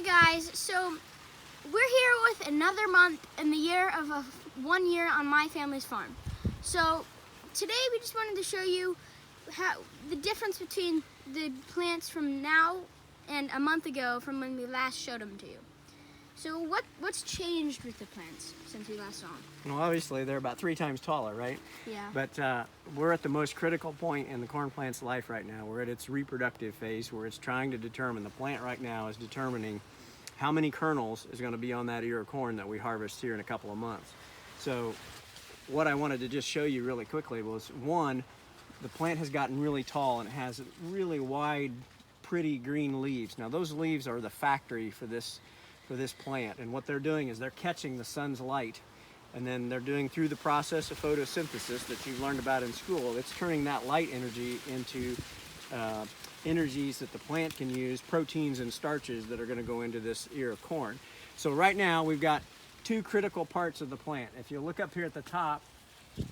guys, so we're here with another month in the year of 1 year on my family's farm. So today we just wanted to show you how the difference between the plants from now and a month ago from when we last showed them to you. So what's changed with the plants since we last saw them? Well, obviously they're about 3 times taller, right? Yeah. But we're at the most critical point in the corn plant's life right now. We're at its reproductive phase where it's trying to determine, the plant right now is determining how many kernels is going to be on that ear of corn that we harvest here in a couple of months. So what I wanted to just show you really quickly was, one, the plant has gotten really tall and it has really wide, pretty green leaves. Now those leaves are the factory for this plant, and what they're doing is they're catching the sun's light, and then they're doing, through the process of photosynthesis that you've learned about in school, it's turning that light energy into energies that the plant can use, proteins and starches that are going to go into this ear of corn. So right now we've got 2 critical parts of the plant. If you look up here at the top,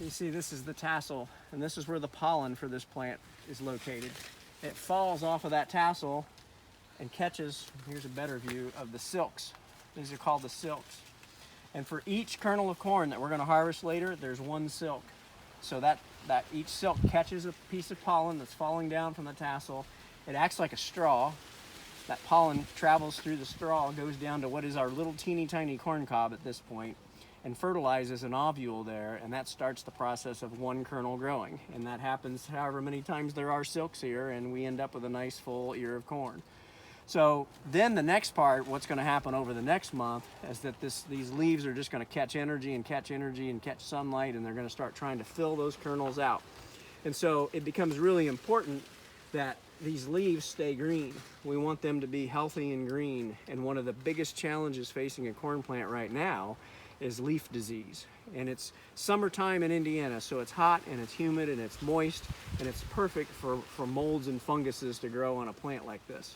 you see this is the tassel, and this is where the pollen for this plant is located. It falls off of that tassel and catches, here's a better view of the silks. These are called the silks. And for each kernel of corn that we're going to harvest later, there's 1 silk. So that each silk catches a piece of pollen that's falling down from the tassel. It acts like a straw. That pollen travels through the straw, goes down to what is our little teeny tiny corn cob at this point, and fertilizes an ovule there, and that starts the process of 1 kernel growing. And that happens however many times there are silks here, and we end up with a nice full ear of corn. So then the next part, what's going to happen over the next month, is that these leaves are just going to catch energy and catch energy and catch sunlight, and they're going to start trying to fill those kernels out. And so it becomes really important that these leaves stay green. We want them to be healthy and green, and one of the biggest challenges facing a corn plant right now is leaf disease. And it's summertime in Indiana, so it's hot and it's humid and it's moist, and it's perfect for molds and funguses to grow on a plant like this.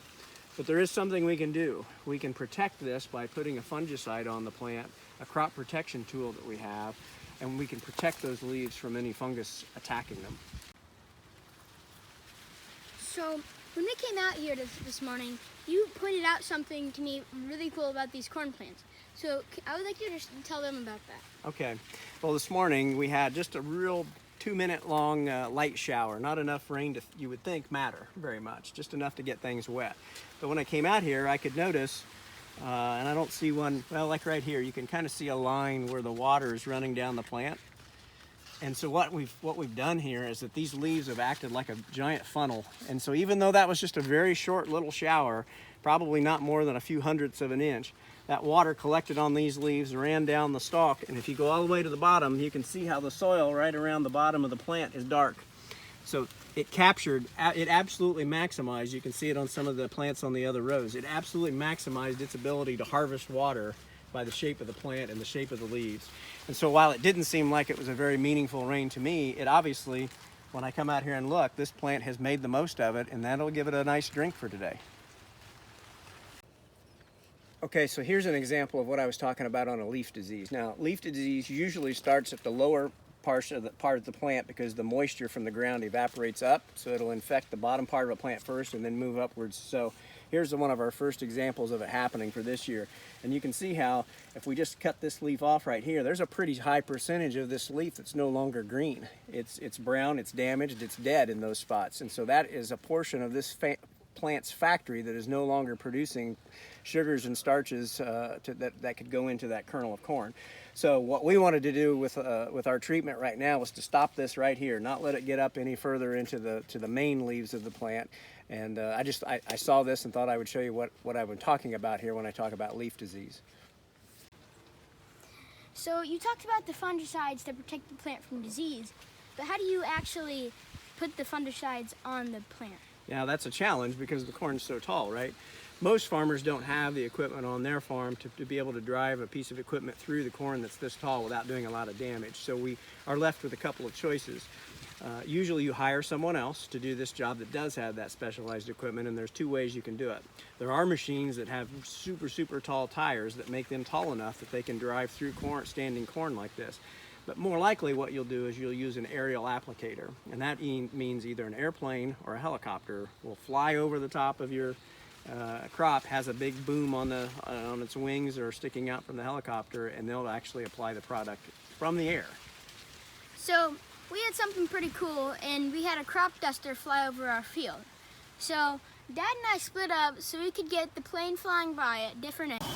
But there is something we can do. We can protect this by putting a fungicide on the plant, a crop protection tool that we have, and we can protect those leaves from any fungus attacking them. So when we came out here this morning, you pointed out something to me really cool about these corn plants. So I would like you to just tell them about that. Okay. Well, this morning we had just a real 2-minute long light shower. Not enough rain to, you would think, matter very much, just enough to get things wet. But when I came out here, I could notice, and I don't see one, well, like right here, you can kind of see a line where the water is running down the plant. And so what we've done here is that these leaves have acted like a giant funnel. And so even though that was just a very short little shower, probably not more than a few hundredths of an inch, that water collected on these leaves, ran down the stalk, and if you go all the way to the bottom, you can see how the soil right around the bottom of the plant is dark. So it captured, it absolutely maximized, you can see it on some of the plants on the other rows, it absolutely maximized its ability to harvest water by the shape of the plant and the shape of the leaves. And so while it didn't seem like it was a very meaningful rain to me, it obviously, when I come out here and look, this plant has made the most of it, and that'll give it a nice drink for today. Okay, so here's an example of what I was talking about on a leaf disease. Now, leaf disease usually starts at the lower part of the plant because the moisture from the ground evaporates up, so it'll infect the bottom part of a plant first and then move upwards. So here's one of our first examples of it happening for this year. And you can see how if we just cut this leaf off right here, there's a pretty high percentage of this leaf that's no longer green. It's brown, it's damaged, it's dead in those spots. And so that is a portion of this plant's factory that is no longer producing sugars and starches that could go into that kernel of corn. So what we wanted to do with our treatment right now was to stop this right here, not let it get up any further into the main leaves of the plant. And I saw this and thought I would show you what I've been talking about here when I talk about leaf disease. So you talked about the fungicides to protect the plant from disease, but how do you actually put the fungicides on the plant? Now that's a challenge because the corn's so tall, right? Most farmers don't have the equipment on their farm to be able to drive a piece of equipment through the corn that's this tall without doing a lot of damage. So we are left with a couple of choices. Usually you hire someone else to do this job that does have that specialized equipment, and there's 2 ways you can do it. There are machines that have super tall tires that make them tall enough that they can drive through standing corn like this. But more likely what you'll do is you'll use an aerial applicator, and that means either an airplane or a helicopter will fly over the top of your crop has a big boom on its wings or sticking out from the helicopter, and they'll actually apply the product from the air. So we had something pretty cool, and we had a crop duster fly over our field. So Dad and I split up so we could get the plane flying by at different angles.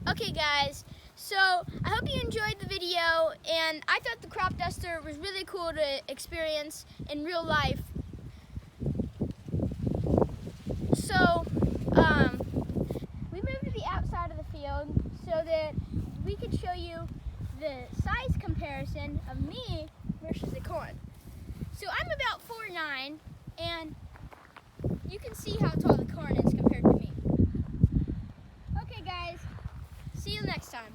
Okay guys, so I hope you enjoyed the video, and I thought the crop duster was really cool to experience in real life. So we moved to the outside of the field so that we could show you the size comparison of me versus the corn. So I'm about 4'9", and you can see how tall the corn is compared to me. Okay guys, see you next time.